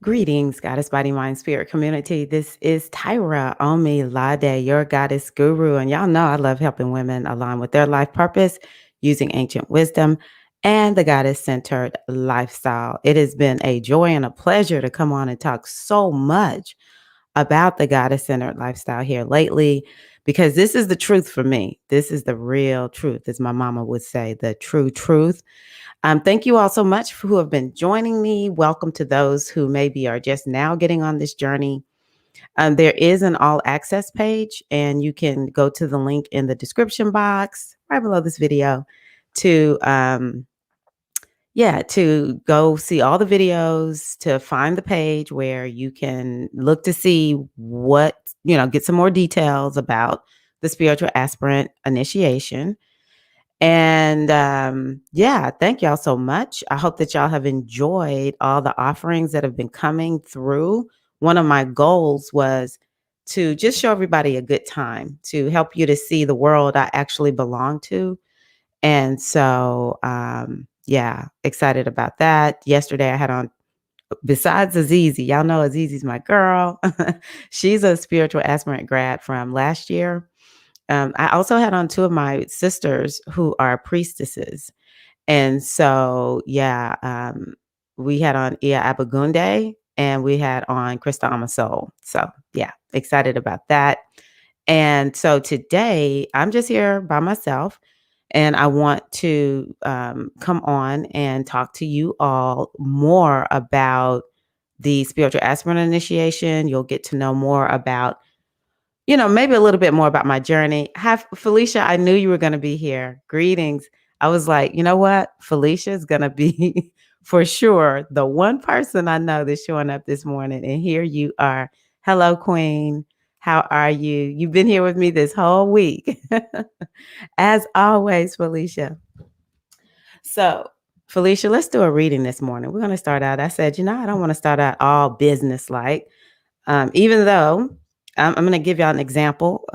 Greetings, Goddess Body Mind Spirit community. This is Tyra Omi Lade, your goddess guru. And y'all know I love helping women align with their life purpose using ancient wisdom and the goddess centered lifestyle. It has been a joy and a pleasure to come on and talk so much about the goddess centered lifestyle here lately because this is the truth for me. This is the real truth, as my mama would say, the true truth. Thank you all so much who have been joining me. Welcome to those who maybe are just now getting on this journey. There is an all access page, and you can go to the link in the description box right below this video to to go see all the videos, to find the page where you can look to see what, get some more details about the Spiritual Aspirant Initiation. And thank y'all so much. I hope that y'all have enjoyed all the offerings that have been coming through. One of my goals was to just show everybody a good time, to help you to see the world I actually belong to. And so, excited about that. Yesterday I had on, besides Azizi, y'all know Azizi's my girl. She's a spiritual aspirant grad from last year. I also had on two of my sisters who are priestesses. And so, we had on Ia Abagunde and we had on Krista Amasol. So, excited about that. And so today I'm just here by myself and I want to come on and talk to you all more about the Spiritual Aspirant Initiation. You'll get to know more about maybe a little bit more about my journey. Felicia, I knew you were going to be here. Greetings. I was like, you know what? Felicia is going to be for sure the one person I know that's showing up this morning. And here you are. Hello, Queen. How are you? You've been here with me this whole week. As always, Felicia. So, Felicia, let's do a reading this morning. We're going to start out. I said, I don't want to start out all business-like, even though I'm going to give y'all an example.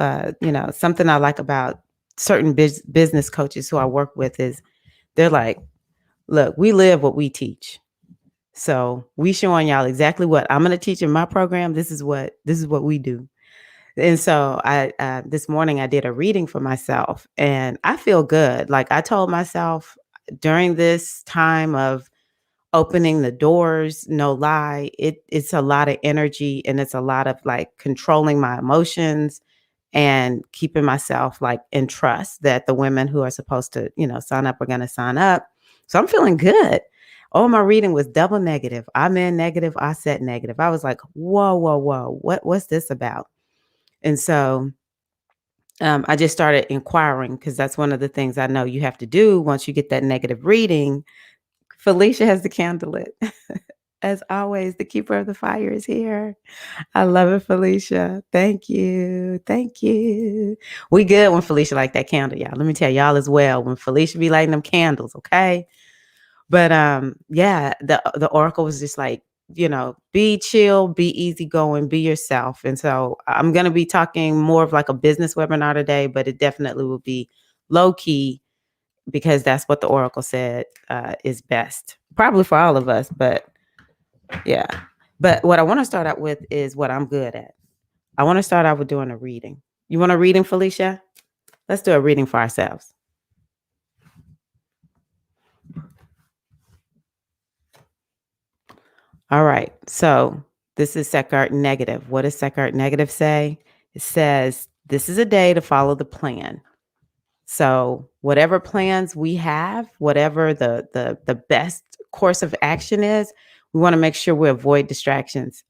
Something I like about certain business coaches who I work with is they're like, look, we live what we teach. So we showing y'all exactly what I'm going to teach in my program. This is what we do. And so this morning I did a reading for myself and I feel good. Like I told myself during this time of opening the doors, no lie, it's a lot of energy and it's a lot of like controlling my emotions and keeping myself like in trust that the women who are supposed to, sign up are going to sign up. So I'm feeling good. Oh, my reading was double negative. I'm in negative. I said negative. I was like, whoa. What's this about? And so I just started inquiring because that's one of the things I know you have to do once you get that negative reading. Felicia has the candle lit. As always, the keeper of the fire is here. I love it, Felicia. Thank you. Thank you. We good when Felicia like that candle, y'all. Let me tell y'all as well, when Felicia be lighting them candles, okay? But the oracle was just like, be chill, be easygoing, be yourself. And so I'm going to be talking more of like a business webinar today, but it definitely will be low key because that's what the oracle said is best, probably for all of us. But yeah, but what I want to start out with is what I'm good at. I want to start out with doing a reading. You want a reading, Felicia? Let's do a reading for ourselves. All right. So this is Sekart Negative. What does Sekart Negative say? It says, this is a day to follow the plan. So whatever plans we have, whatever the best course of action is, we want to make sure we avoid distractions.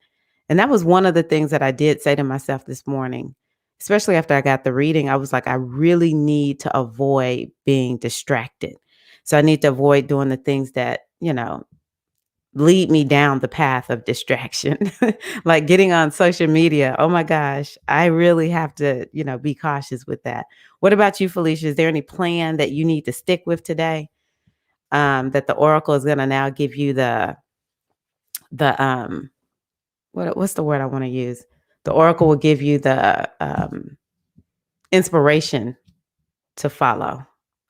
And that was one of the things that I did say to myself this morning, especially after I got the reading. I was like, I really need to avoid being distracted. So I need to avoid doing the things that, lead me down the path of distraction, like getting on social media. Oh my gosh, I really have to, be cautious with that. What about you, Felicia? Is there any plan that you need to stick with today? That the oracle is going to now give you what's the word I want to use? The oracle will give you the inspiration to follow.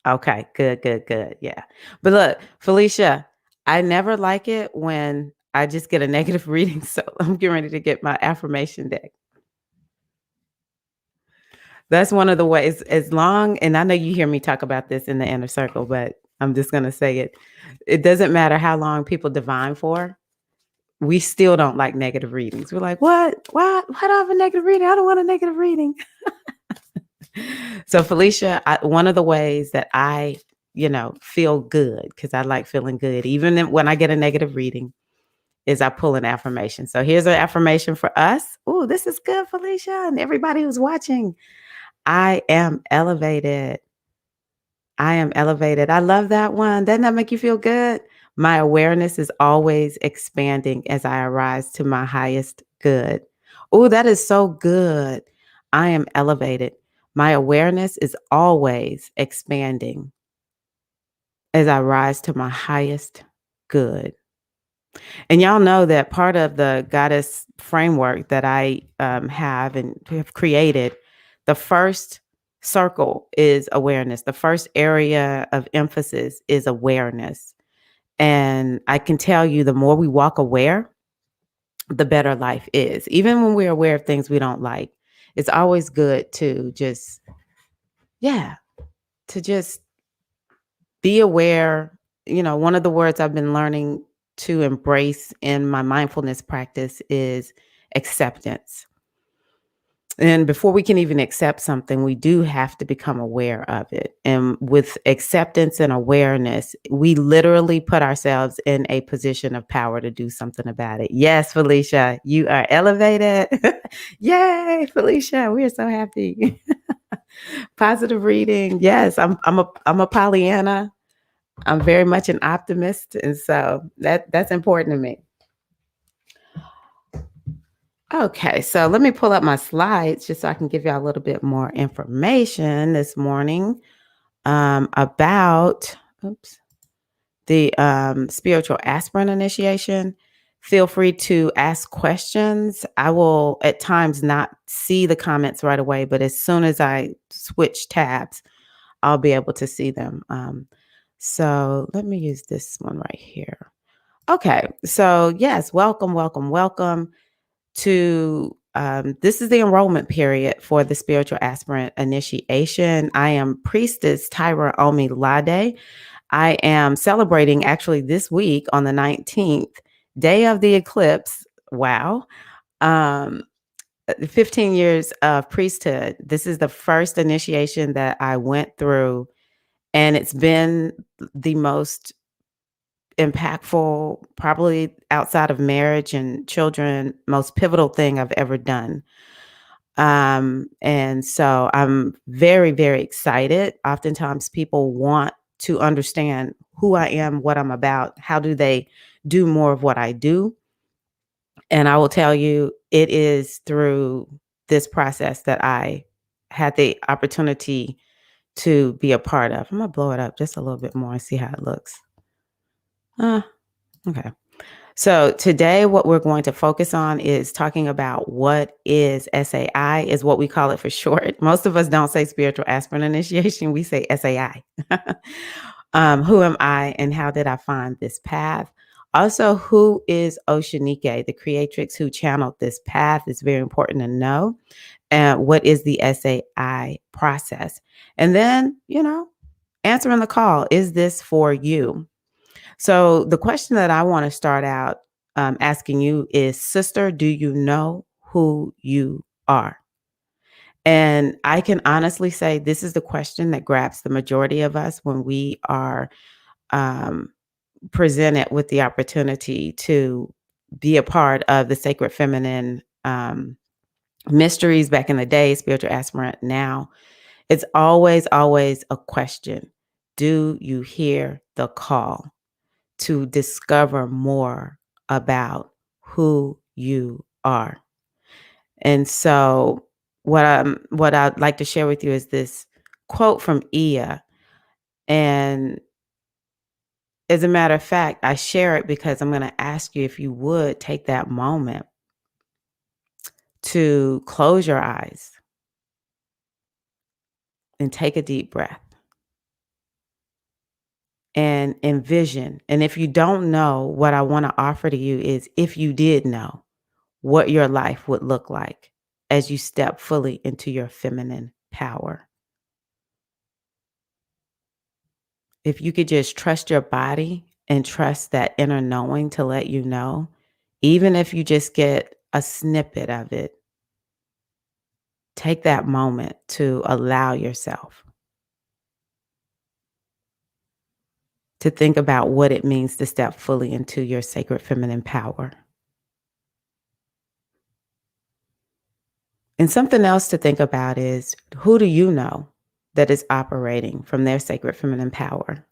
Okay, good. Yeah. But look, Felicia, I never like it when I just get a negative reading, so I'm getting ready to get my affirmation deck. That's one of the ways, as long and I know you hear me talk about this in the inner circle, but I'm just gonna say it. It doesn't matter how long people divine for, we still don't like negative readings. We're like, "What? Why do I have a negative reading? I don't want a negative reading." So, Felicia, one of the ways that I, feel good, because I like feeling good, even when I get a negative reading, is I pull an affirmation. So here's an affirmation for us. Oh, this is good, Felicia, and everybody who's watching. I am elevated. I am elevated. I love that one. Doesn't that make you feel good? My awareness is always expanding as I arise to my highest good. Oh, that is so good. I am elevated. My awareness is always expanding as I rise to my highest good. And y'all know that part of the goddess framework that I have and have created, the first circle is awareness. The first area of emphasis is awareness. And I can tell you, the more we walk aware, the better life is. Even when we're aware of things we don't like, it's always good to just, yeah, to just be aware. One of the words I've been learning to embrace in my mindfulness practice is acceptance. And before we can even accept something, we do have to become aware of it. And with acceptance and awareness, we literally put ourselves in a position of power to do something about it. Yes, Felicia, you are elevated. Yay, Felicia, we are so happy. Positive reading. Yes, I'm a Pollyanna. I'm very much an optimist, and so that's important to me. Okay, so let me pull up my slides just so I can give you a little bit more information this morning about the Spiritual Aspirant Initiation. Feel free to ask questions. I will at times not see the comments right away, but as soon as I switch tabs, I'll be able to see them. So let me use this one right here. Okay, so yes, welcome to this is the enrollment period for the Spiritual Aspirant Initiation. I am Priestess Tyra Omi Lade. I am celebrating actually this week on the 19th, day of the eclipse. Wow. Um, 15 years of priesthood. This is the first initiation that I went through, and it's been the most impactful, probably outside of marriage and children, most pivotal thing I've ever done. And so I'm very, very excited. Oftentimes people want to understand who I am, what I'm about, how do they do more of what I do. And I will tell you, it is through this process that I had the opportunity to be a part of. I'm gonna blow it up just a little bit more and see how it looks. Okay. So today what we're going to focus on is talking about what is SAI, is what we call it for short. Most of us don't say Spiritual Aspirant Initiation, we say SAI. Who am I and how did I find this path? Also, who is Oshinike, the creatrix who channeled this path? Is very important to know. And what is the SAI process? And then, answering the call, is this for you? So the question that I want to start out asking you is, sister, do you know who you are? And I can honestly say this is the question that grabs the majority of us when we are um, presented with the opportunity to be a part of the sacred feminine mysteries back in the day, spiritual aspirant now. It's always, always a question. Do you hear the call to discover more about who you are? And so what I'd like to share with you is this quote from Ia. And as a matter of fact, I share it because I'm going to ask you if you would take that moment to close your eyes and take a deep breath and envision. And if you don't know, what I want to offer to you is, if you did know, what your life would look like as you step fully into your feminine power. If you could just trust your body and trust that inner knowing to let you know, even if you just get a snippet of it, take that moment to allow yourself to think about what it means to step fully into your sacred feminine power. And something else to think about is, who do you know that is operating from their sacred feminine power?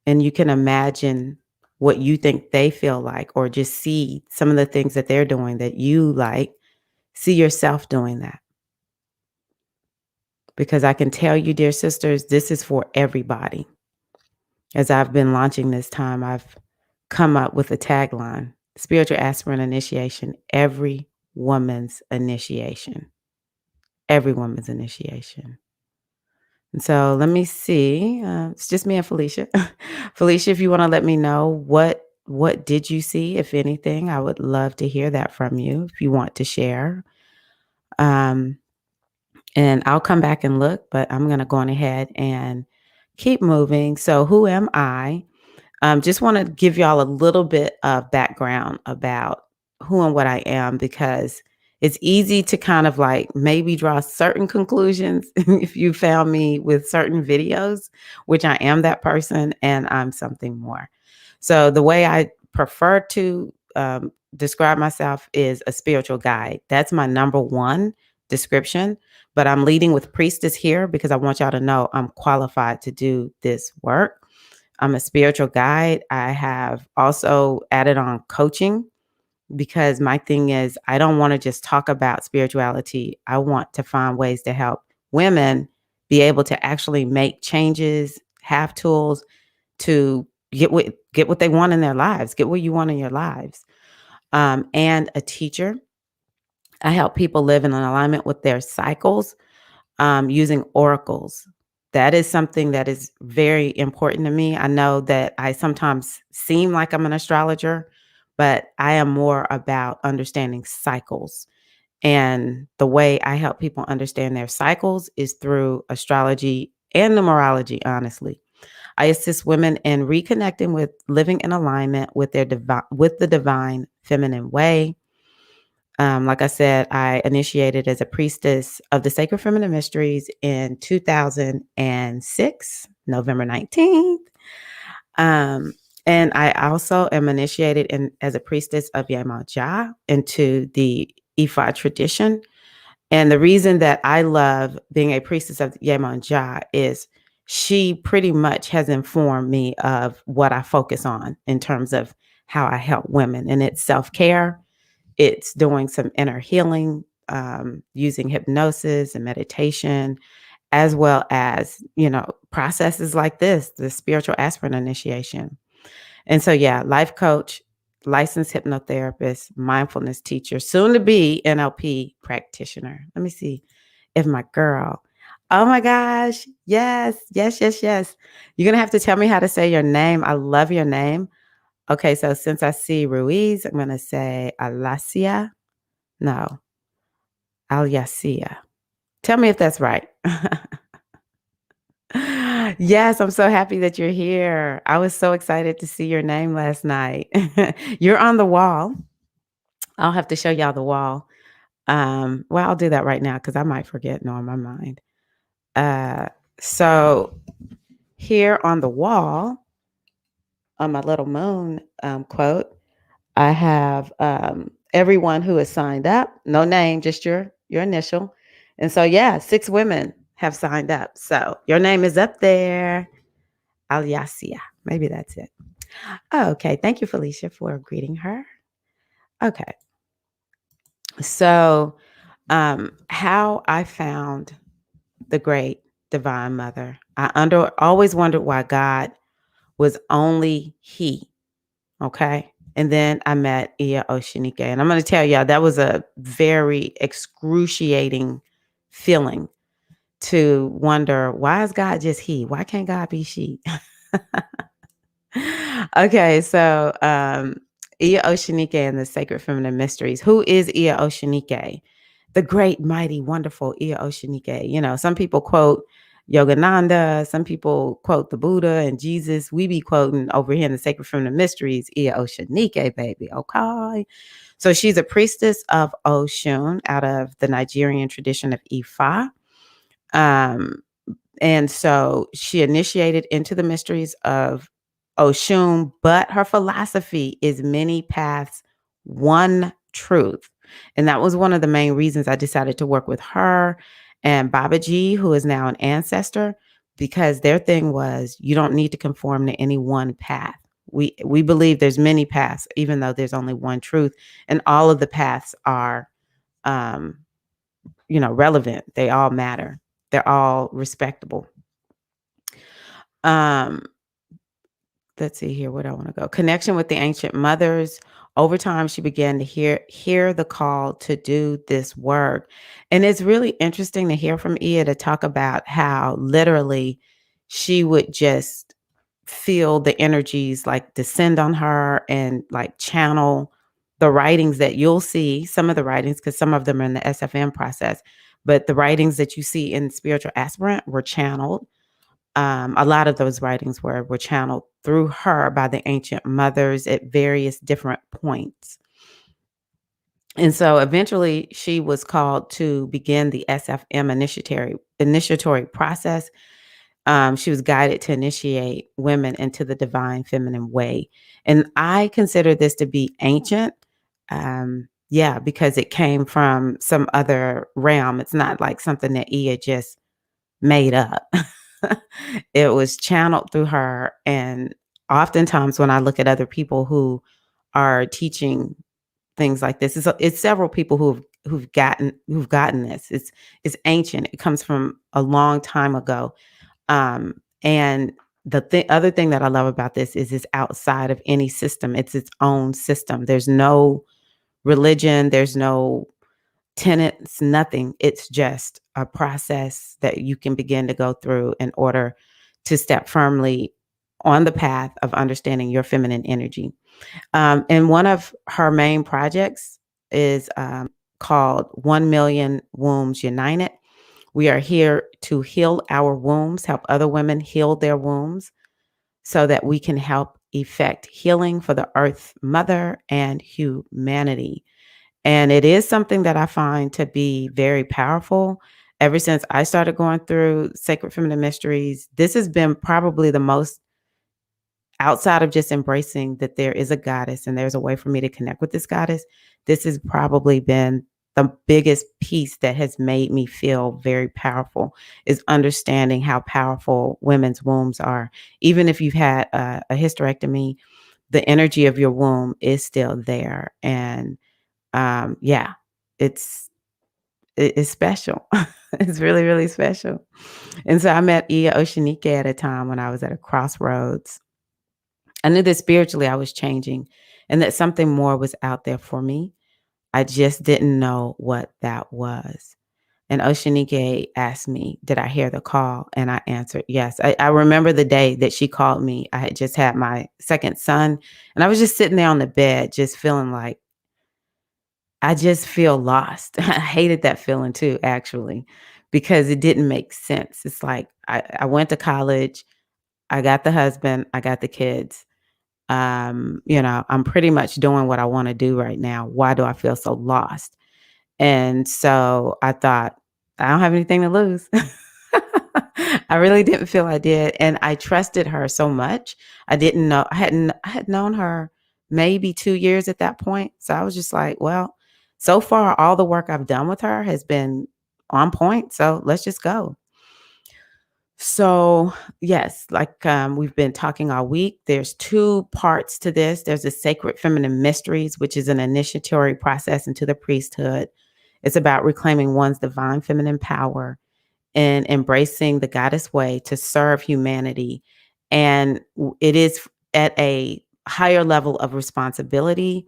And you can imagine what you think they feel like, or just see some of the things that they're doing that you like. See yourself doing that. Because I can tell you, dear sisters, this is for everybody. As I've been launching this time, I've come up with a tagline: Spiritual Aspirant Initiation, every woman's initiation. Every woman's initiation. And so let me see. It's just me and Felicia. Felicia, if you want to let me know, what did you see, if anything? I would love to hear that from you if you want to share. Um, and I'll come back and look, but I'm going to go on ahead and keep moving. So who am I? Just want to give y'all a little bit of background about who and what I am, because it's easy to kind of like maybe draw certain conclusions if you found me with certain videos, which I am that person and I'm something more. So the way I prefer to describe myself is a spiritual guide. That's my number one description. But I'm leading with priestess here because I want y'all to know I'm qualified to do this work. I'm a spiritual guide. I have also added on coaching, because my thing is, I don't want to just talk about spirituality. I want to find ways to help women be able to actually make changes, have tools to get what they want in their lives, get what you want in your lives. And a teacher. I help people live in an alignment with their cycles, using oracles. That is something that is very important to me. I know that I sometimes seem like I'm an astrologer, but I am more about understanding cycles. And the way I help people understand their cycles is through astrology and numerology, honestly. I assist women in reconnecting with living in alignment with with the divine feminine way. Like I said, I initiated as a priestess of the Sacred Feminine Mysteries in 2006, November 19th. Um, and I also am initiated as a priestess of Yemoja into the Ifa tradition. And the reason that I love being a priestess of Yemoja is she pretty much has informed me of what I focus on in terms of how I help women. And it's self-care. It's doing some inner healing, using hypnosis and meditation, as well as, processes like this, the spiritual aspirant initiation. And so, yeah, life coach, licensed hypnotherapist, mindfulness teacher, soon to be NLP practitioner. Let me see if my girl. Oh my gosh. Yes, yes, yes, yes. You're going to have to tell me how to say your name. I love your name. Okay, so since I see Ruiz, I'm going to say Aliasia. No, Aliasia. Tell me if that's right. Yes, I'm so happy that you're here. I was so excited to see your name last night. You're on the wall. I'll have to show y'all the wall. Well, I'll do that right now because I might forget. No, in my mind. So here on the wall, on my little moon quote, I have everyone who has signed up. No name, just your initial. And so, yeah, 6 women have signed up. So your name is up there. Aliasia. Maybe that's it. Oh, okay. Thank you, Felicia, for greeting her. Okay. So, how I found the great divine mother. I always wondered why God was only He. Okay. And then I met Oshinike. And I'm going to tell y'all, that was a very excruciating feeling, to wonder, why is God just He? Why can't God be she? Okay, so Iya Oshinike and the Sacred Feminine Mysteries. Who is Iya Oshinike? The great, mighty, wonderful Iya Oshinike. You know, some people quote Yogananda, some people quote the Buddha and Jesus. We be quoting over here in the Sacred Feminine Mysteries, Iya Oshinike, baby. Okay. So she's a priestess of Oshun out of the Nigerian tradition of Ifa. Um, and so she initiated into the mysteries of Oshun, but her philosophy is many paths, one truth. And that was one of the main reasons I decided to work with her and Babaji, who is now an ancestor, because their thing was you don't need to conform to any one path. We believe there's many paths, even though there's only one truth, and all of the paths are um, relevant. They all matter. They're all respectable. Um, let's see here. Where do I want to go? Connection with the ancient mothers. Over time, she began to hear the call to do this work. And it's really interesting to hear from Ia to talk about how literally she would just feel the energies like descend on her and like channel the writings that you'll see, some of the writings, because some of them are in the SFM process, but the writings that you see in Spiritual Aspirant were channeled. A lot of those writings were channeled through her by the ancient mothers at various different points. And so eventually she was called to begin the SFM initiatory process. She was guided to initiate women into the divine feminine way. And I consider this to be ancient. Yeah, because it came from some other realm. It's not like something that Ia just made up. It was channeled through her. And oftentimes when I look at other people who are teaching things like this, it's several people who've gotten this. It's ancient. It comes from a long time ago. And the other thing that I love about this is it's outside of any system. It's its own system. There's no religion. There's no tenets, nothing. It's just a process that you can begin to go through in order to step firmly on the path of understanding your feminine energy. And one of her main projects is called 1 Million Wombs United. We are here to heal our wombs, help other women heal their wombs so that we can help effect healing for the earth mother and humanity. And it is something that I find to be very powerful. Ever since I started going through Sacred Feminine Mysteries, this has been probably the most, outside of just embracing that there is a goddess and there's a way for me to connect with this goddess, this has probably been the biggest piece that has made me feel very powerful, is understanding how powerful women's wombs are. Even if you've had a hysterectomy, the energy of your womb is still there. And yeah, it's it's special. It's really, really special. And so I met Iya Oshinike at a time when I was at a crossroads. I knew that spiritually I was changing and that something more was out there for me. I just didn't know what that was. And Oshinike asked me, did I hear the call? And I answered yes. I remember the day that she called me. I had just had my second son, and I was just sitting there on the bed, just feeling like, I just feel lost. I hated that feeling too, actually, because it didn't make sense. It's like I went to college, I got the husband, I got the kids. I'm pretty much doing what I want to do right now. Why do I feel so lost? And so I thought, I don't have anything to lose. I really didn't feel I did. And I trusted her so much. I didn't know, I had known her maybe 2 years at that point. So I was just like, well, so far, all the work I've done with her has been on point. So let's just go. So, yes, like we've been talking all week, there's two parts to this. There's the Sacred Feminine Mysteries, which is an initiatory process into the priesthood. It's about reclaiming one's divine feminine power and embracing the goddess way to serve humanity. And it is at a higher level of responsibility,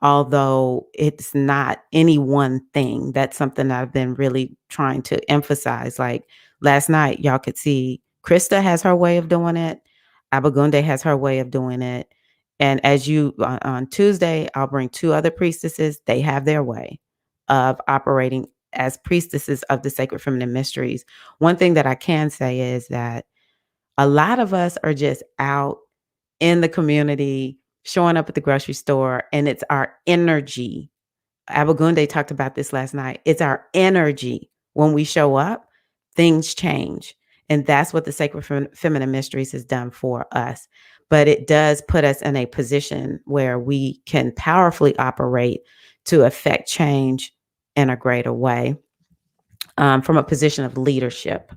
although it's not any one thing. That's something that I've been really trying to emphasize. Like last night, y'all could see Krista has her way of doing it. Abagunde has her way of doing it. And as you on Tuesday, I'll bring 2 other priestesses. They have their way of operating as priestesses of the sacred feminine mysteries. One thing that I can say is that a lot of us are just out in the community, showing up at the grocery store, and it's our energy. Abagunde talked about this last night. It's our energy. When we show up, things change. And that's what the Sacred Feminine Mysteries has done for us. But it does put us in a position where we can powerfully operate to affect change in a greater way, from a position of leadership.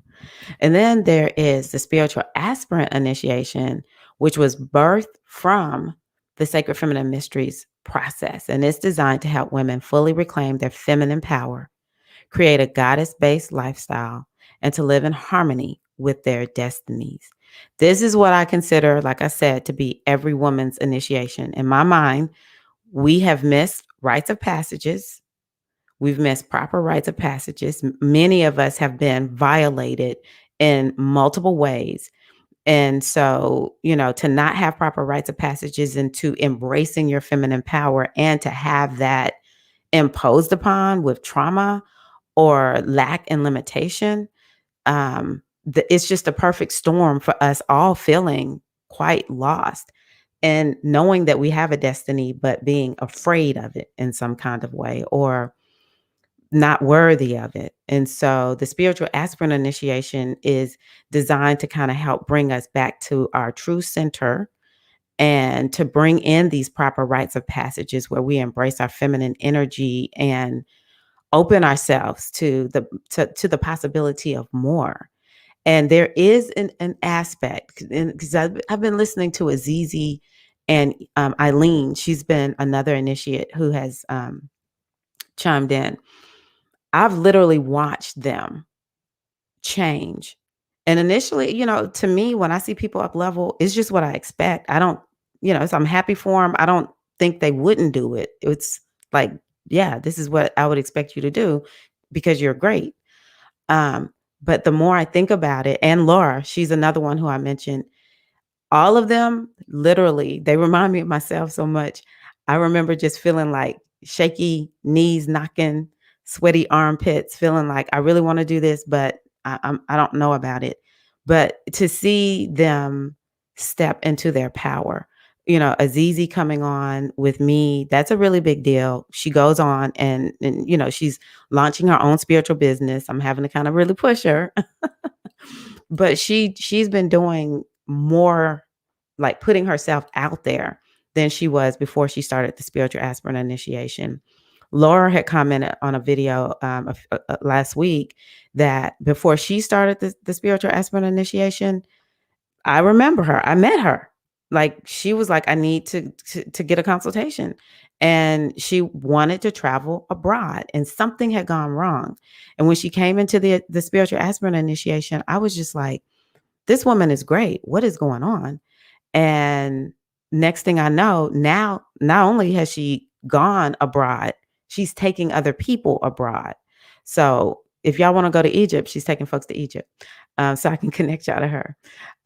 And then there is the Spiritual Aspirant Initiation, which was birthed from the Sacred Feminine Mysteries process. And it's designed to help women fully reclaim their feminine power, create a goddess based lifestyle, and to live in harmony with their destinies. This is what I consider, like I said, to be every woman's initiation. In my mind, we have missed rites of passages. We've missed proper rites of passages. Many of us have been violated in multiple ways. And so, to not have proper rites of passages and to embracing your feminine power and to have that imposed upon with trauma or lack and limitation, it's just a perfect storm for us all feeling quite lost and knowing that we have a destiny, but being afraid of it in some kind of way or not worthy of it. And so the spiritual aspirant initiation is designed to kind of help bring us back to our true center and to bring in these proper rites of passages where we embrace our feminine energy and open ourselves to the possibility of more. And there is an aspect, because I've been listening to Azizi and Eileen. She's been another initiate who has chimed in. I've literally watched them change. And initially, to me, when I see people up level, it's just what I expect. I don't, so I'm happy for them. I don't think they wouldn't do it. It's like, yeah, this is what I would expect you to do because you're great. But the more I think about it, and Laura, she's another one who I mentioned, all of them, literally, they remind me of myself so much. I remember just feeling like shaky knees knocking, sweaty armpits, feeling like I really want to do this, but I don't know about it. But to see them step into their power, Azizi coming on with me, that's a really big deal. She goes on and she's launching her own spiritual business. I'm having to kind of really push her. But she's been doing more, like putting herself out there than she was before she started the Spiritual Aspirant Initiation. Laura had commented on a video last week that before she started the Spiritual Aspirant Initiation, I remember her. I met her. Like she was like, I need to get a consultation. And she wanted to travel abroad and something had gone wrong. And when she came into the Spiritual Aspirant Initiation, I was just like, this woman is great. What is going on? And next thing I know, now not only has she gone abroad, she's taking other people abroad. So if y'all want to go to Egypt, she's taking folks to Egypt. So I can connect y'all to her.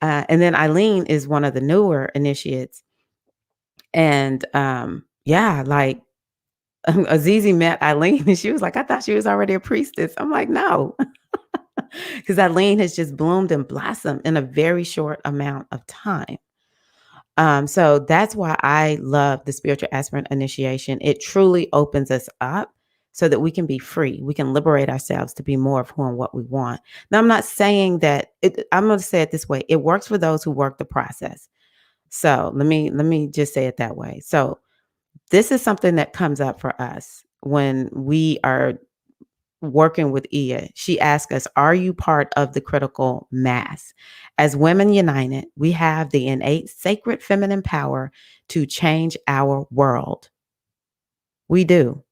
And then Eileen is one of the newer initiates. And yeah, like Azizi met Eileen and she was like, I thought she was already a priestess. I'm like, no, because Eileen has just bloomed and blossomed in a very short amount of time. So that's why I love the Spiritual Aspirant Initiation. It truly opens us up so that we can be free. We can liberate ourselves to be more of who and what we want. Now, I'm not saying that I'm going to say it this way. It works for those who work the process. So let me just say it that way. So this is something that comes up for us when we are working with Ia. She asked us, are you part of the critical mass? As women united, we have the innate sacred feminine power to change our world. We do.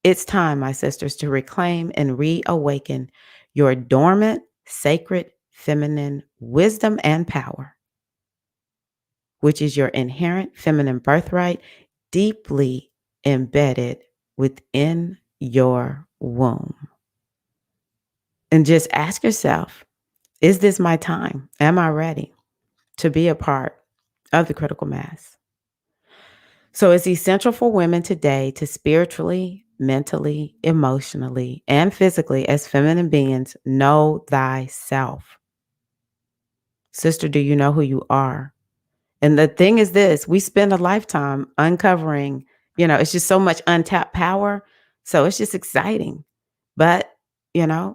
It's time, my sisters, to reclaim and reawaken your dormant, sacred feminine wisdom and power, which is your inherent feminine birthright, deeply embedded within your womb. And just ask yourself, is this my time? Am I ready? to be a part of the critical mass. So it's essential for women today to spiritually, mentally, emotionally, and physically, as feminine beings, know thyself. Sister, do you know who you are? And the thing is this, we spend a lifetime uncovering, it's just so much untapped power. So it's just exciting. But,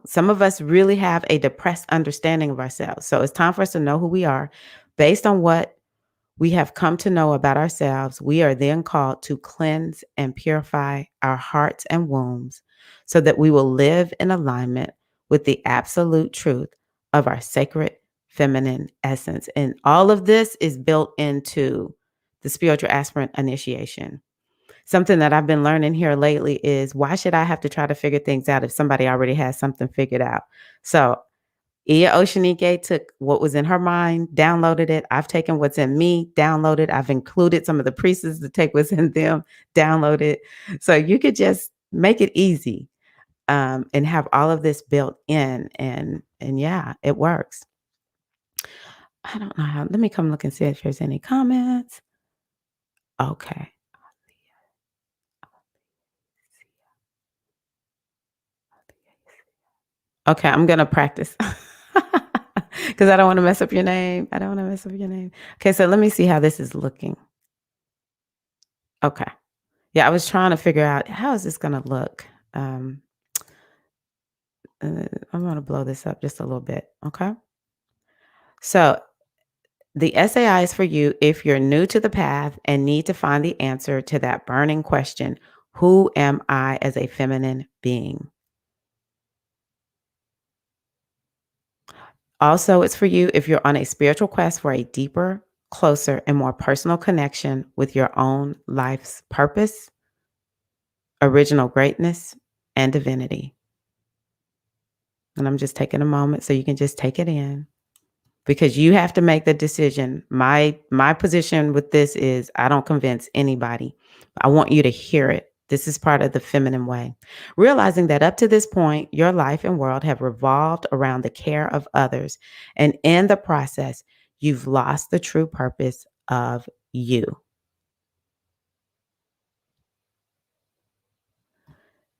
some of us really have a depressed understanding of ourselves. So it's time for us to know who we are based on what we have come to know about ourselves. We are then called to cleanse and purify our hearts and wombs so that we will live in alignment with the absolute truth of our sacred feminine essence. And all of this is built into the Spiritual Aspirant Initiation. Something that I've been learning here lately is, why should I have to try to figure things out if somebody already has something figured out? So Oshinike took what was in her mind, downloaded it. I've taken what's in me, downloaded. I've included some of the priestesses to take what's in them, download it. So you could just make it easy, and have all of this built in, and yeah, it works. I don't know how. Let me come look and see if there's any comments. Okay. Okay, I'm gonna practice because I don't want to mess up your name. I don't want to mess up your name. Okay, so let me see how this is looking. Okay. Yeah, I was trying to figure out how is this gonna look. Um, I'm gonna blow this up just a little bit. Okay. So the SAI is for you if you're new to the path and need to find the answer to that burning question: who am I as a feminine being? Also, it's for you if you're on a spiritual quest for a deeper, closer, and more personal connection with your own life's purpose, original greatness, and divinity. And I'm just taking a moment so you can just take it in, because you have to make the decision. My position with this is, I don't convince anybody. I want you to hear it. This is part of the feminine way. Realizing that up to this point, your life and world have revolved around the care of others. And in the process, you've lost the true purpose of you.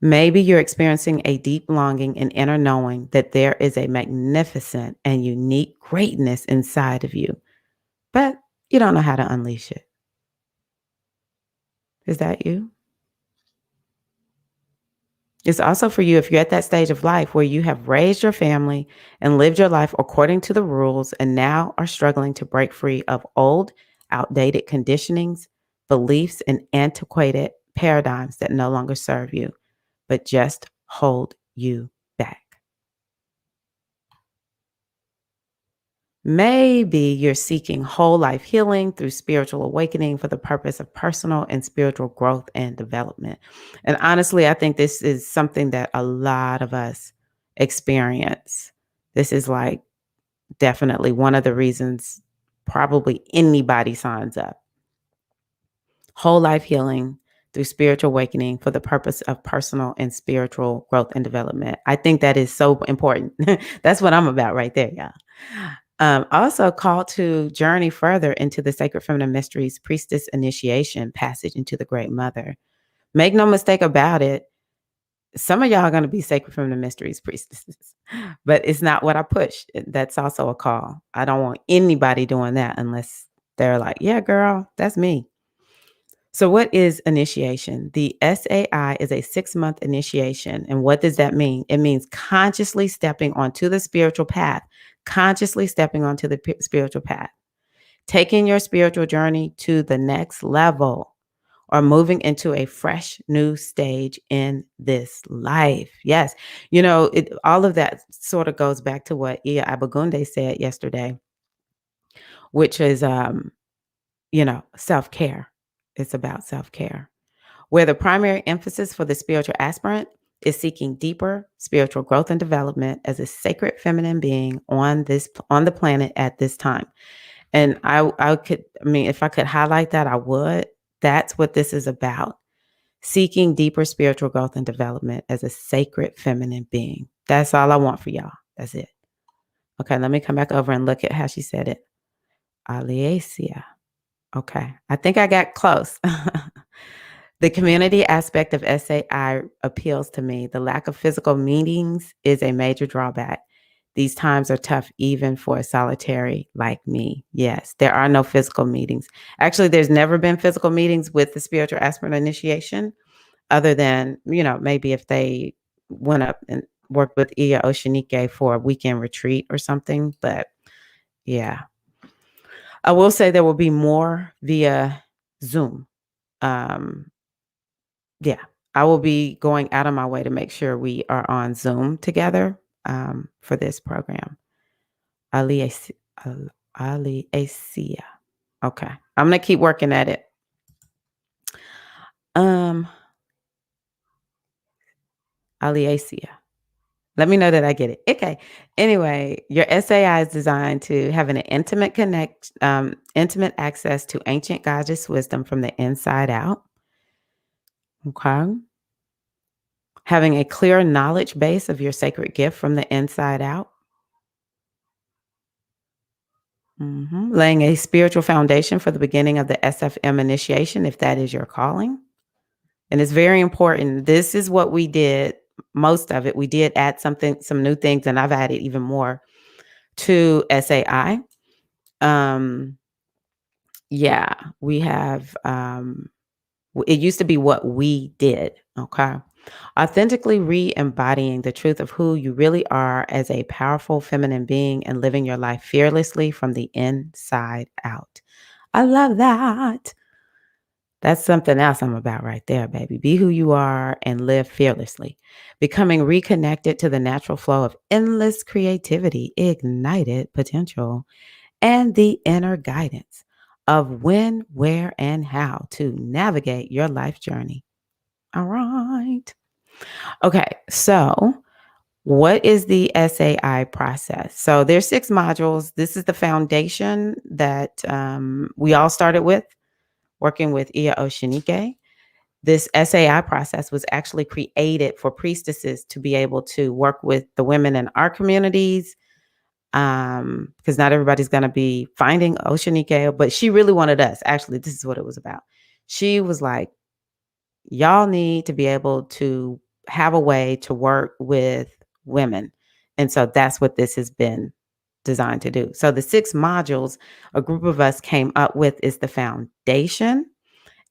Maybe you're experiencing a deep longing and inner knowing that there is a magnificent and unique greatness inside of you, but you don't know how to unleash it. Is that you? It's also for you if you're at that stage of life where you have raised your family and lived your life according to the rules and now are struggling to break free of old, outdated conditionings, beliefs, and antiquated paradigms that no longer serve you, but just hold you back. Maybe you're seeking whole life healing through spiritual awakening for the purpose of personal and spiritual growth and development. And honestly, I think this is something that a lot of us experience. This is like definitely one of the reasons probably anybody signs up. Whole life healing through spiritual awakening for the purpose of personal and spiritual growth and development. I think that is so important. That's what I'm about right there, y'all. Also called to journey further into the Sacred Feminine Mysteries Priestess Initiation passage into the Great Mother. Make no mistake about it, some of y'all are going to be Sacred Feminine Mysteries priestesses, but it's not what I push. That's also a call. I don't want anybody doing that unless they're like, yeah, girl, that's me. So what is initiation? The SAI is a 6-month initiation. And what does that mean? It means consciously stepping onto the spiritual path, spiritual path, taking your spiritual journey to the next level, or moving into a fresh new stage in this life. Yes. All of that sort of goes back to what Iya Abagunde said yesterday, which is, self-care. It's about self-care, where the primary emphasis for the spiritual aspirant is seeking deeper spiritual growth and development as a sacred feminine being on the planet at this time. And if I could highlight that, I would. That's what this is about. Seeking deeper spiritual growth and development as a sacred feminine being. That's all I want for y'all. That's it. Okay, let me come back over and look at how she said it. Aliasia. Okay. I think I got close. The community aspect of SAI appeals to me. The lack of physical meetings is a major drawback. These times are tough even for a solitary like me. Yes, there are no physical meetings. Actually, there's never been physical meetings with the Spiritual Aspirant Initiation, other than, maybe if they went up and worked with Oshinike for a weekend retreat or something. But yeah, I will say there will be more via Zoom. Um, yeah, I will be going out of my way to make sure we are on Zoom together for this program. Aliasia. Aliasia. Okay. I'm gonna keep working at it. Um, Aliasia. Let me know that I get it. Okay. Anyway, your SAI is designed to have an intimate access to ancient goddess wisdom from the inside out. Okay. Having a clear knowledge base of your sacred gift from the inside out. Laying a spiritual foundation for the beginning of the SFM initiation, if that is your calling. And it's very important. This is what we did. Most of it, we did add some new things, and I've added even more to SAI. Yeah, we have, it used to be what we did. Okay. Authentically re-embodying the truth of who you really are as a powerful feminine being and living your life fearlessly from the inside out. I love that. That's something else I'm about right there, baby. Be who you are and live fearlessly. Becoming reconnected to the natural flow of endless creativity, ignited potential, and the inner guidance of when, where, and how to navigate your life journey. All right. Okay. So, what is the SAI process? So, there's 6 modules. This is the foundation that we all started with, working with Oshinike. This SAI process was actually created for priestesses to be able to work with the women in our communities, because not everybody's going to be finding Oshinike, but she really wanted us. Actually, this is what it was about. She was like, y'all need to be able to have a way to work with women. And so that's what this has been designed to do. So the 6 modules a group of us came up with is the foundation.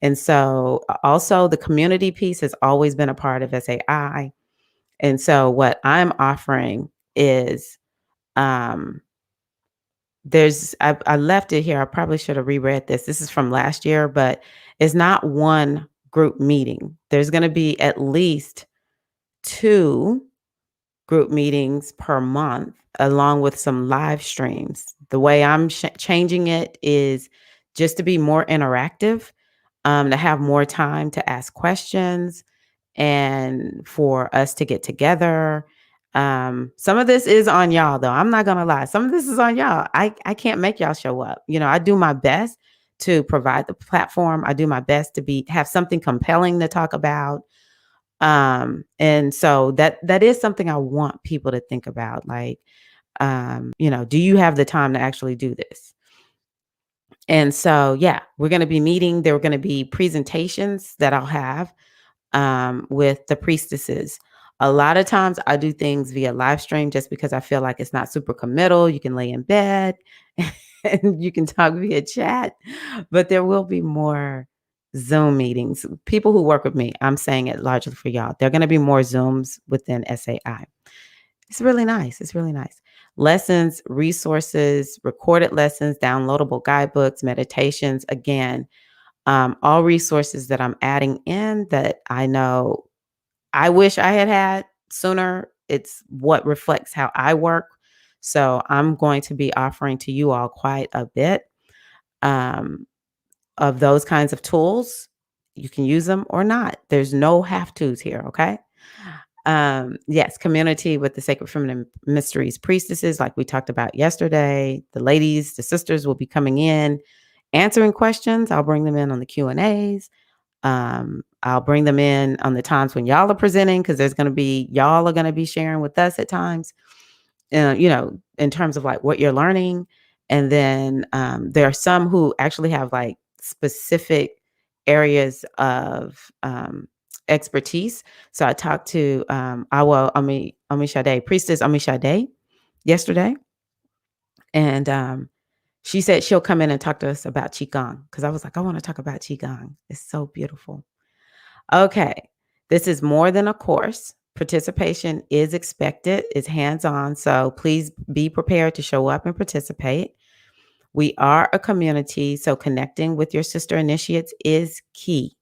And so also the community piece has always been a part of SAI. And so what I'm offering is, um, I left it here. I probably should have reread this. This is from last year, but it's not one group meeting. There's going to be at least 2 group meetings per month, along with some live streams. The way I'm changing it is just to be more interactive, to have more time to ask questions and for us to get together. Some of this is on y'all, though. I'm not gonna lie. Some of this is on y'all. I can't make y'all show up. I do my best to provide the platform. I do my best to have something compelling to talk about. And so that is something I want people to think about. Like, do you have the time to actually do this? And so, yeah, we're going to be meeting. There are going to be presentations that I'll have with the priestesses. A lot of times I do things via live stream just because I feel like it's not super committal. You can lay in bed and you can talk via chat, but there will be more Zoom meetings. People who work with me, I'm saying it largely for y'all. There are going to be more Zooms within SAI. It's really nice. It's really nice. Lessons, resources, recorded lessons, downloadable guidebooks, meditations. Again, all resources that I'm adding in that I know I wish I had sooner. It's what reflects how I work. So I'm going to be offering to you all quite a bit um, of those kinds of tools. You can use them or not. There's no have tos here. Okay. Yes, community with the Sacred Feminine Mysteries priestesses, like we talked about yesterday. The ladies, the sisters will be coming in, answering questions. I'll bring them in on the Q&As. I'll bring them in on the times when y'all are presenting, because y'all are going to be sharing with us at times, in terms of like what you're learning. And then there are some who actually have like specific areas of expertise. So I talked to Amishade, Priestess Amishade, yesterday, and she said she'll come in and talk to us about Qigong, because I was like, I want to talk about Qigong. It's so beautiful. Okay, this is more than a course. Participation is expected, it's hands-on, so please be prepared to show up and participate. We are a community, so connecting with your sister initiates is key.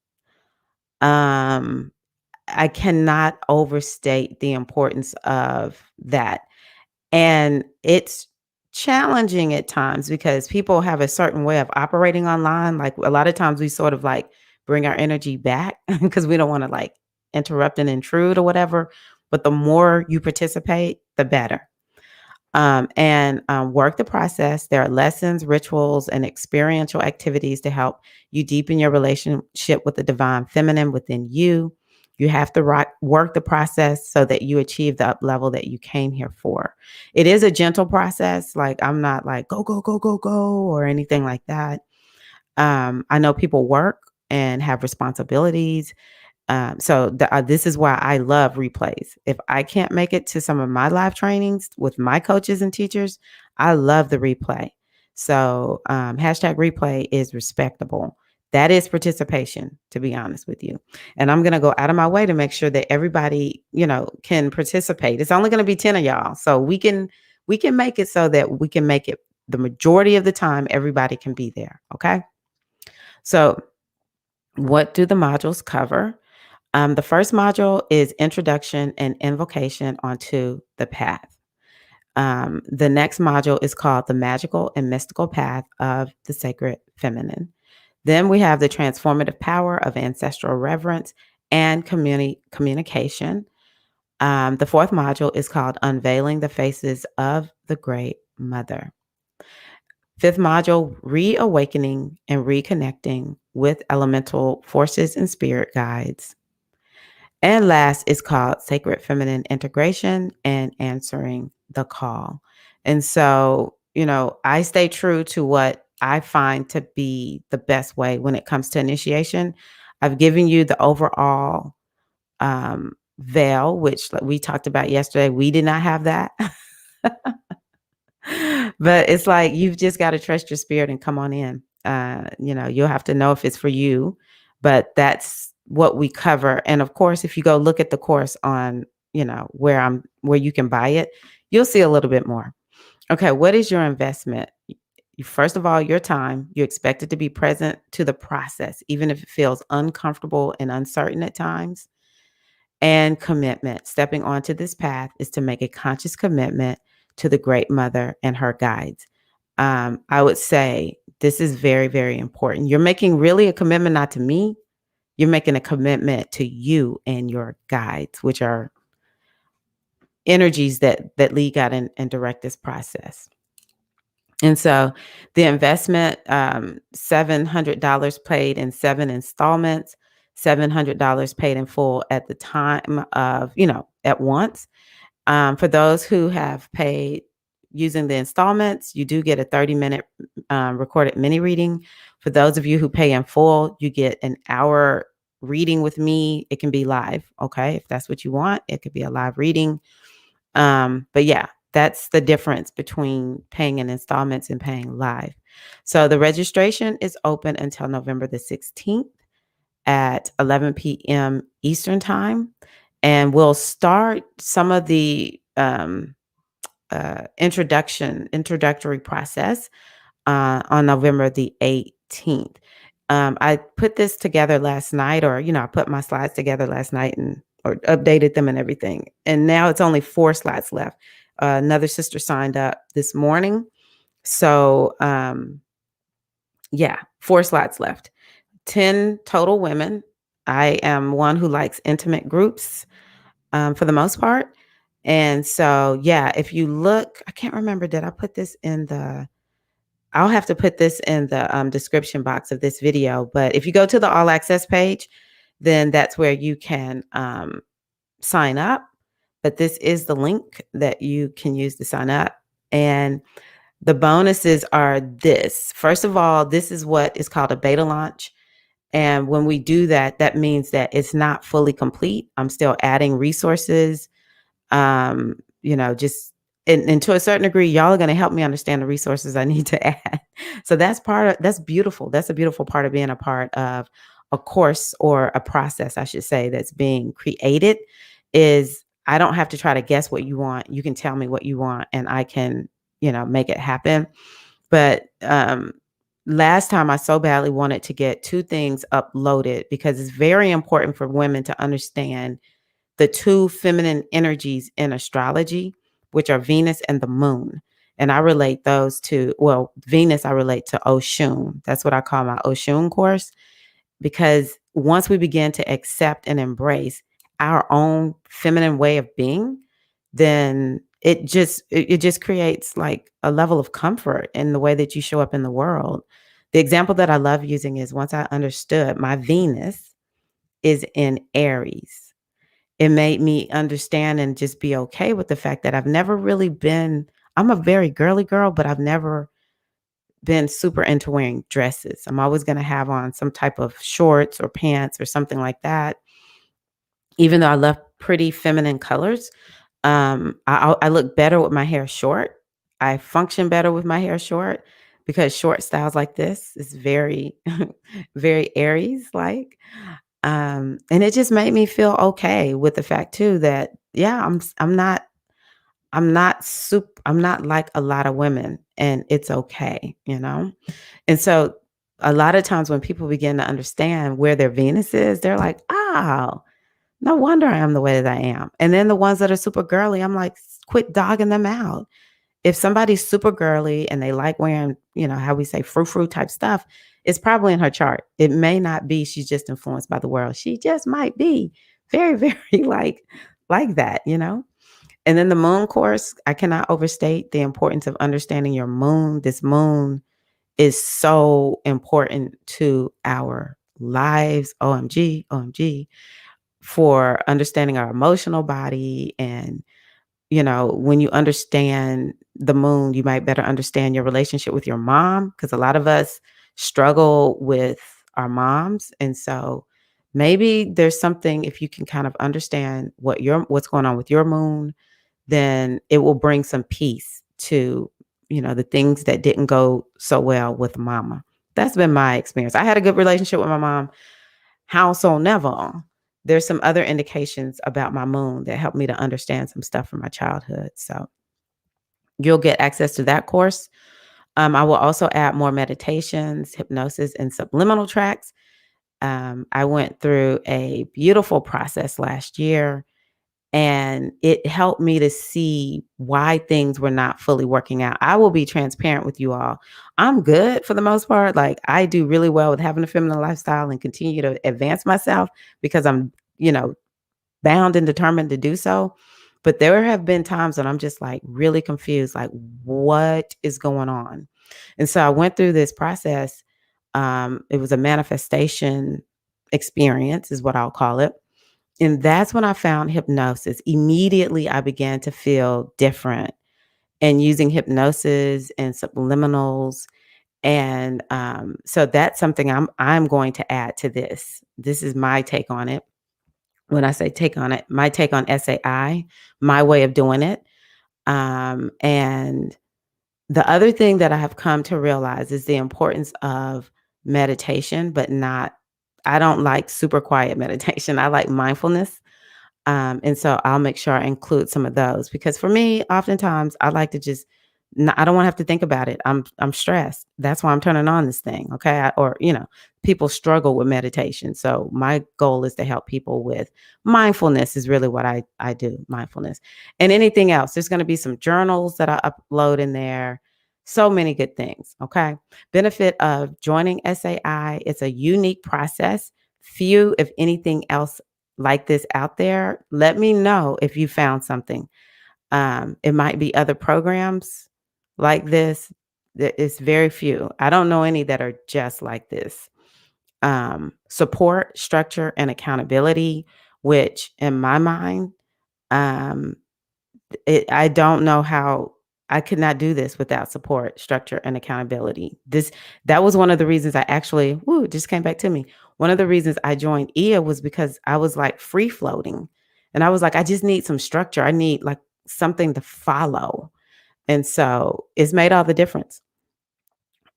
I cannot overstate the importance of that. And it's challenging at times because people have a certain way of operating online. Like a lot of times we sort of like bring our energy back because we don't want to like interrupt and intrude or whatever. But the more you participate, the better. Work the process. There are lessons, rituals, and experiential activities to help you deepen your relationship with the divine feminine within you. You have to work the process so that you achieve the up level that you came here for. It is a gentle process. Like I'm not like go, go, go, go, go, or anything like that. I know people work and have responsibilities, this is why I love replays. If I can't make it to some of my live trainings with my coaches and teachers, I love the replay. So hashtag replay is respectable. That is participation, to be honest with you. And I'm going to go out of my way to make sure that everybody, can participate. It's only going to be 10 of y'all. So we can make it so that we can make it the majority of the time. Everybody can be there. Okay. So what do the modules cover? The first module is introduction and invocation onto the path. The next module is called the magical and mystical path of the sacred feminine. Then we have the transformative power of ancestral reverence and communication. The fourth module is called unveiling the faces of the great mother. Fifth module, reawakening and reconnecting with elemental forces and spirit guides. And last is called Sacred Feminine Integration and Answering the Call. And so, I stay true to what I find to be the best way when it comes to initiation. I've given you the overall veil, which like we talked about yesterday. We did not have that. But it's like you've just got to trust your spirit and come on in. You'll have to know if it's for you, but that's what we cover. And of course, if you go look at the course on, where you can buy it, you'll see a little bit more. Okay, what is your investment? First of all, your time. You're expected to be present to the process, even if it feels uncomfortable and uncertain at times. And commitment. Stepping onto this path is to make a conscious commitment to the Great Mother and her guides. I would say this is very, very important. You're making really a commitment, not to me. You're making a commitment to you and your guides, which are energies that lead, guide, and direct this process. And so the investment, $700 paid in 7 installments, $700 paid in full at the time of, at once. For those who have paid using the installments, you do get a 30-minute recorded mini reading. For those of you who pay in full, you get an hour reading with me. It can be live, okay? If that's what you want, it could be a live reading. But yeah, that's the difference between paying in installments and paying live. So the registration is open until November the 16th at 11 p.m. Eastern time. And we'll start some of the introductory process on November the 18th. I put this together last night, or, I put my slides together last night or updated them and everything. And now it's only 4 slides left. Another sister signed up this morning. So 4 slides left. 10 total women. I am one who likes intimate groups for the most part. And so, if you look, I can't remember, did I put this I'll have to put this in the description box of this video. But if you go to the All Access page, then that's where you can sign up. But this is the link that you can use to sign up. And The bonuses are this. First of all, this is what is called a beta launch. And when we do that, that means that it's not fully complete. I'm still adding resources. Just and to a certain degree, y'all are going to help me understand the resources I need to add. So that's beautiful. That's a beautiful part of being a part of a course or a process, I should say, that's being created. Is I don't have to try to guess what you want. You can tell me what you want and I can, make it happen. But last time I so badly wanted to get two things uploaded because it's very important for women to understand the two feminine energies in astrology, which are Venus and the moon. And I relate those to, well, Venus, I relate to Oshun. That's what I call my Oshun course, because once we begin to accept and embrace our own feminine way of being, then it just creates like a level of comfort in the way that you show up in the world. The example that I love using is once I understood my Venus is in Aries, it made me understand and just be okay with the fact that I've never really been, I'm a very girly girl, but I've never been super into wearing dresses. I'm always going to have on some type of shorts or pants or something like that. Even though I love pretty feminine colors, I look better with my hair short. I function better with my hair short because short styles like this is very, very Aries like. And it just made me feel okay with the fact too that yeah, I'm not like a lot of women and it's okay. And so a lot of times when people begin to understand where their Venus is, they're like, oh, no wonder I am the way that I am. And then the ones that are super girly, I'm like, quit dogging them out. If somebody's super girly and they like wearing, how we say frou-frou type stuff, it's probably in her chart. It may not be she's just influenced by the world. She just might be very, very like that. And then the moon course, I cannot overstate the importance of understanding your moon. This moon is so important to our lives. OMG, OMG, for understanding our emotional body. And when you understand the moon, you might better understand your relationship with your mom, because a lot of us struggle with our moms. And so maybe there's something, if you can kind of understand what's going on with your moon, then it will bring some peace to, the things that didn't go so well with mama. That's been my experience. I had a good relationship with my mom. Howsoever, there's some other indications about my moon that help me to understand some stuff from my childhood. So you'll get access to that course. I will also add more meditations, hypnosis, and subliminal tracks. I went through a beautiful process last year, and it helped me to see why things were not fully working out. I will be transparent with you all. I'm good for the most part. Like, I do really well with having a feminine lifestyle and continue to advance myself because I'm, bound and determined to do so. But there have been times when I'm just like really confused, like what is going on? And so I went through this process. It was a manifestation experience, is what I'll call it. And that's when I found hypnosis. Immediately, I began to feel different and using hypnosis and subliminals. And so that's something I'm going to add to this. This is my take on it. When I say take on it, my take on SAI, my way of doing it. And the other thing that I have come to realize is the importance of meditation, but I don't like super quiet meditation. I like mindfulness. And so I'll make sure I include some of those because for me, oftentimes I like to just, I don't want to have to think about it. I'm stressed. That's why I'm turning on this thing. Okay. People struggle with meditation. So my goal is to help people with mindfulness is really what I do, mindfulness. And anything else. There's going to be some journals that I upload in there. So many good things. Okay. Benefit of joining SAI. It's a unique process. Few, if anything else like this out there. Let me know if you found something. It might be other programs like this. It's very few. I don't know any that are just like this. Support, structure, and accountability, which in my mind, I don't know how I could not do this without support, structure, and accountability. That was one of the reasons I actually, it just came back to me. One of the reasons I joined IA was because I was like free floating. And I was like, I just need some structure. I need like something to follow. And so it's made all the difference.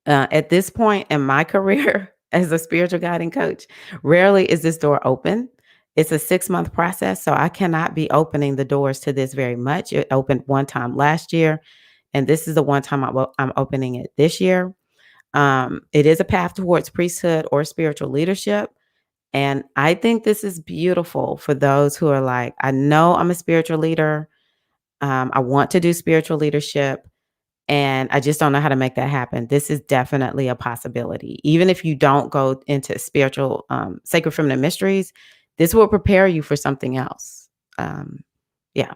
At this point in my career as a spiritual guiding coach, rarely is this door open. It's a 6-month process, so I cannot be opening the doors to this very much. It opened one time last year, and this is the one time I'm opening it this year. It is a path towards priesthood or spiritual leadership. And I think this is beautiful for those who are like, I know I'm a spiritual leader. I want to do spiritual leadership. And I just don't know how to make that happen. This is definitely a possibility. Even if you don't go into spiritual, sacred feminine mysteries, this will prepare you for something else. Yeah.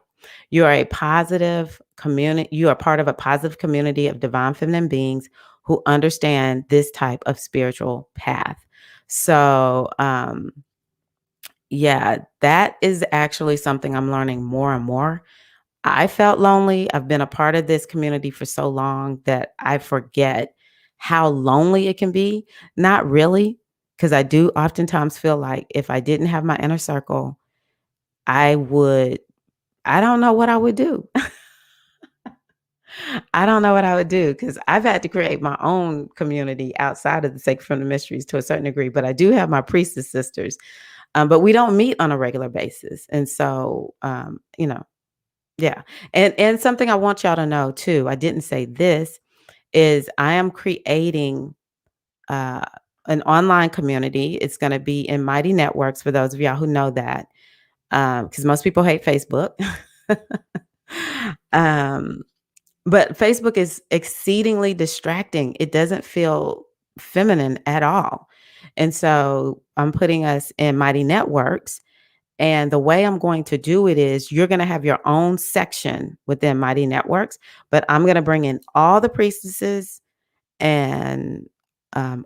You are a positive community. You are part of a positive community of divine feminine beings who understand this type of spiritual path. So, yeah, that is actually something I'm learning more and more. I felt lonely. I've been a part of this community for so long that I forget how lonely it can be. Not really, because I do oftentimes feel like if I didn't have my inner circle, I don't know what I would do. I don't know what I would do because I've had to create my own community outside of the Sacred Feminine Mysteries to a certain degree, but I do have my priestess sisters, but we don't meet on a regular basis. And so, yeah. And something I want y'all to know too, I didn't say this, is I am creating uh, an online community. It's going to be in Mighty Networks for those of y'all who know that, because most people hate Facebook. um, but Facebook is exceedingly distracting. It doesn't feel feminine at all. And so I'm putting us in Mighty Networks. And the way I'm going to do it is you're going to have your own section within Mighty Networks, but I'm going to bring in all the priestesses and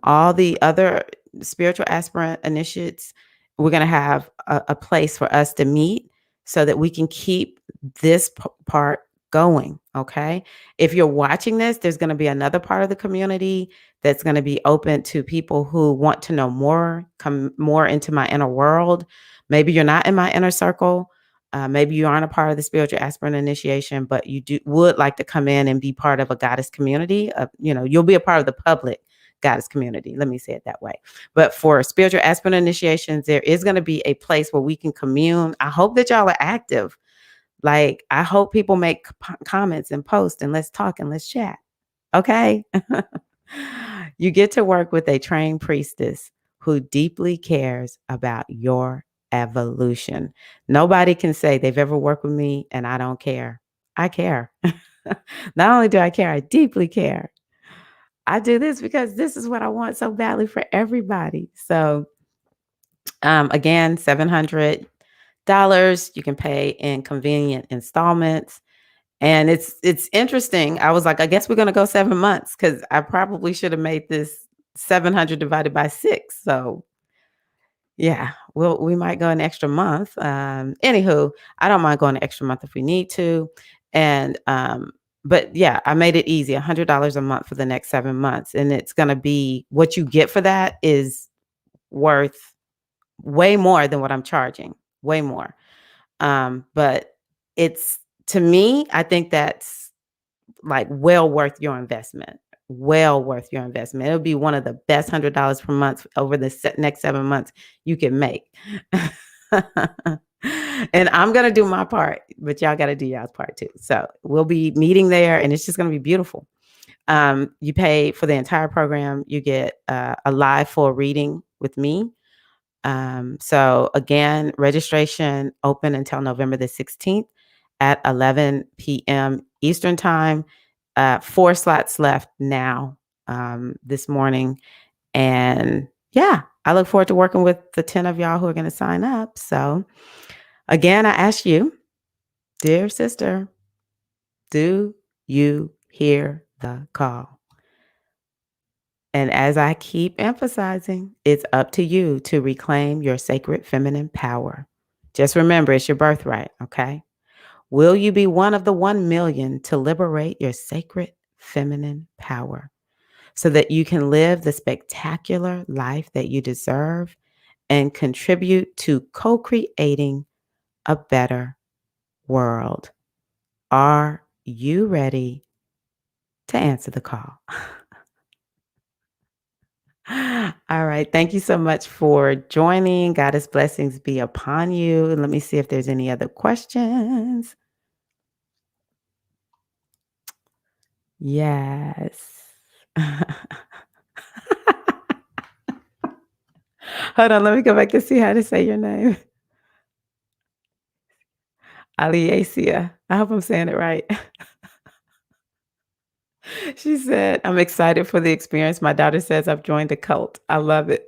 all the other spiritual aspirant initiates. We're going to have a place for us to meet so that we can keep this part going. Okay. If you're watching this, there's going to be another part of the community that's going to be open to people who want to know more, come more into my inner world. Maybe you're not in my inner circle. Maybe you aren't a part of the spiritual aspirant initiation, but you would like to come in and be part of a goddess community. You'll be a part of the public goddess community. Let me say it that way. But for spiritual aspirant initiations, there is going to be a place where we can commune. I hope that y'all are active. Like, I hope people make comments and post and let's talk and let's chat. Okay. You get to work with a trained priestess who deeply cares about your evolution. Nobody can say they've ever worked with me and I don't care. I care. Not only do I care, I deeply care. I do this because this is what I want so badly for everybody. So, again, $700. You can pay in convenient installments. And it's interesting. I was like, I guess we're going to go 7 months because I probably should have made this 700 divided by 6. So yeah, we might go an extra month. Anywho, I don't mind going an extra month if we need to. And but yeah, I made it easy, $100 a month for the next 7 months. And it's going to be what you get for that is worth way more than what I'm charging, way more. But it's, to me, I think that's like well worth your investment. Well worth your investment. It'll be one of the best $100 per month over the next 7 months you can make. And I'm going to do my part, but y'all got to do y'all's part too. So we'll be meeting there and it's just going to be beautiful. You pay for the entire program. You get a live full reading with me. So again, registration open until November the 16th at 11 p.m. Eastern time. 4 slots left now, this morning. And yeah, I look forward to working with the 10 of y'all who are going to sign up. So again, I ask you, dear sister, do you hear the call? And as I keep emphasizing, it's up to you to reclaim your sacred feminine power. Just remember, it's your birthright, okay? Will you be one of the 1 million to liberate your sacred feminine power so that you can live the spectacular life that you deserve and contribute to co creating a better world? Are you ready to answer the call? All right. Thank you so much for joining. Goddess blessings be upon you. Let me see if there's any other questions. Yes. Hold on. Let me go back and see how to say your name. Aliasia. I hope I'm saying it right. She said, I'm excited for the experience. My daughter says I've joined a cult. I love it.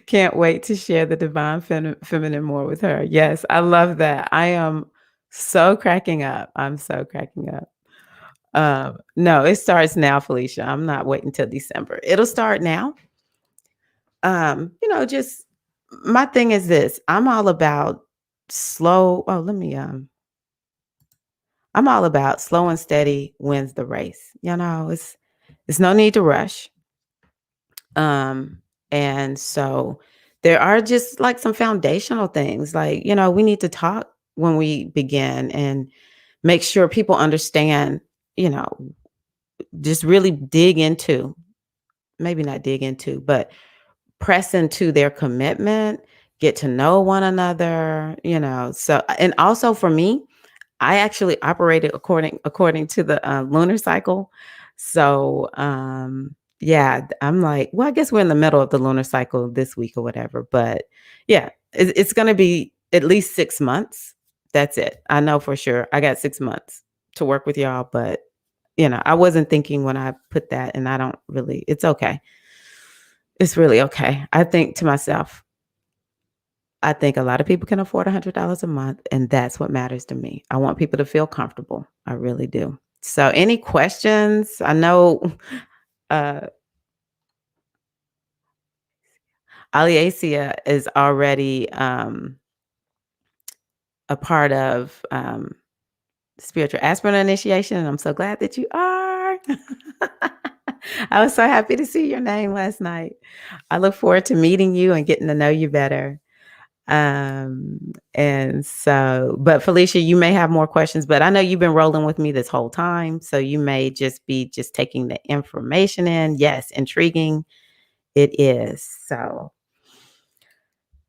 Can't wait to share the divine feminine more with her. Yes, I love that. I am so cracking up. I'm so cracking up. No, it starts now, Felicia. I'm not waiting till December. It'll start now. Just my thing is this. I'm all about slow. Oh, let me I'm all about slow and steady wins the race. It's no need to rush. Um, and so there are just like some foundational things, like, we need to talk when we begin and make sure people understand, you know, just really dig into, maybe not dig into, but press into their commitment, get to know one another, So, and also for me, I actually operated according to the lunar cycle. So, yeah, I'm like, well, I guess we're in the middle of the lunar cycle this week or whatever. But yeah, it's going to be at least 6 months. That's it. I know for sure. I got 6 months to work with y'all, but I wasn't thinking when I put that, and I don't really. It's okay. It's really okay. I think to myself, I think a lot of people can afford $100 a month, and that's what matters to me. I want people to feel comfortable. I really do. So, any questions? I know uh, Aliasia is already a part of Spiritual Aspirant Initiation, and I'm so glad that you are. I was so happy to see your name last night. I look forward to meeting you and getting to know you better. And so, but Felicia, you may have more questions, but I know you've been rolling with me this whole time. So you may just be taking the information in. Yes, intriguing it is. So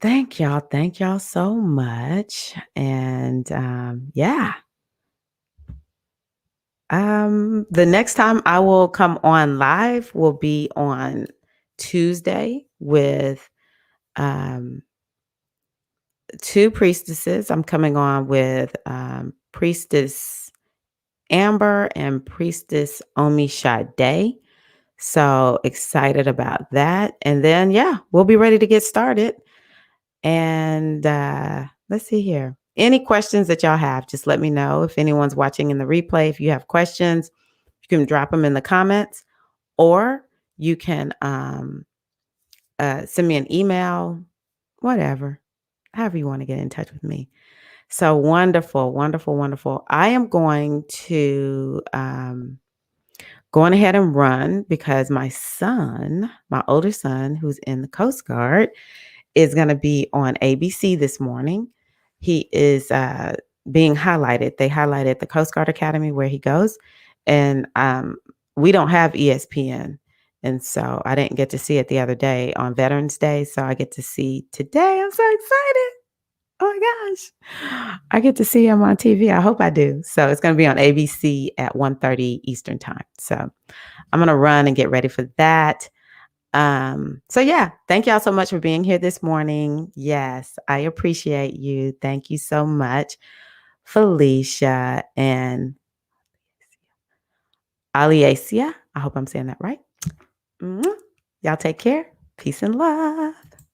thank y'all. Thank y'all so much. And yeah. The next time I will come on live will be on Tuesday with um two priestesses. I'm coming on with Priestess Amber and Priestess Omi Sade. So excited about that. And then, yeah, we'll be ready to get started. And let's see here. Any questions that y'all have, just let me know. If anyone's watching in the replay, if you have questions, you can drop them in the comments, or you can send me an email, whatever, however you want to get in touch with me. So wonderful, wonderful, wonderful. I am going to go on ahead and run because my son, my older son, who's in the Coast Guard, is going to be on ABC this morning. He is being highlighted. They highlighted the Coast Guard Academy where he goes. And we don't have ESPN. And so I didn't get to see it the other day on Veterans Day. So I get to see today. I'm so excited. Oh my gosh. I get to see him on TV. I hope I do. So it's going to be on ABC at 1:30 Eastern time. So I'm going to run and get ready for that. So yeah, thank y'all so much for being here this morning. Yes, I appreciate you. Thank you so much, Felicia and Aliasia. I hope I'm saying that right. Mwah. Y'all take care. Peace and love.